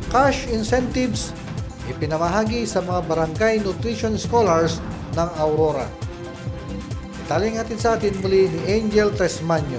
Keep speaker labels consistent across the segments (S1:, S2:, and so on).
S1: cash incentives ipinamahagi sa mga barangay nutrition scholars ng Aurora. Italing atin sa atin muli ni Angel Tresmanyo.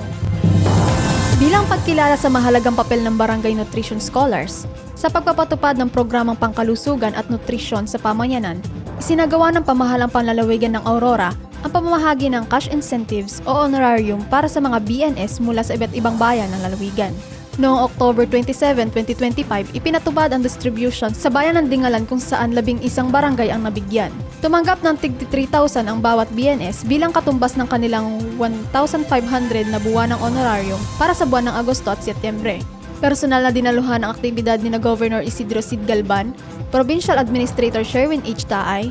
S2: Bilang pagkilala sa mahalagang papel ng Barangay Nutrition Scholars sa pagpapatupad ng programang pangkalusugan at nutrisyon sa pamayanan, isinagawa ng pamahalang panlalawigan ng Aurora ang pamamahagi ng cash incentives o honorarium para sa mga BNS mula sa iba't ibang bayan ng lalawigan. Noong October 27, 2025, ipinatupad ang distribution sa bayan ng Dingalan kung saan 11 barangay ang nabigyan. Tumanggap ng tig 3,000 ang bawat BNS bilang katumbas ng kanilang 1,500 na buwan ng honorarium para sa buwan ng Agosto at Setyembre. Personal na dinaluhan ang aktibidad ni na Governor Isidro Cid Galban, Provincial Administrator Sherwin H. Taay,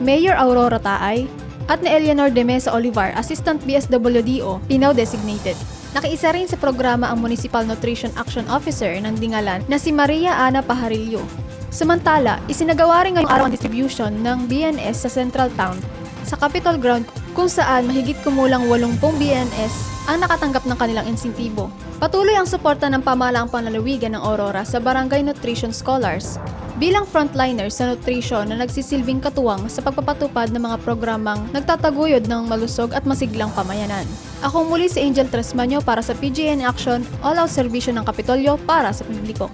S2: Mayor Aurora Taay, at ni Eleanor de Mesa Olivar, Assistant BSWDO, Pinaw Designated. Nakiisa rin sa programa ang Municipal Nutrition Action Officer ng Dingalan na si Maria Ana Pajarillo. Samantala, isinagawa rin ngayong araw ang distribution ng BNS sa Central Town sa Capitol Ground kung saan mahigit kumulang 80 BNS ang nakatanggap ng kanilang insentibo. Patuloy ang suporta ng pamahalaang panlalawigan ng Aurora sa Barangay Nutrition Scholars bilang frontliners sa nutrition na nagsisilbing katuwang sa pagpapatupad ng mga programang nagtataguyod ng malusog at masiglang pamayanan. Ako muli si Angel Tresmanyo para sa PGN Action, All Out Servisyo ng Kapitolyo para sa publiko.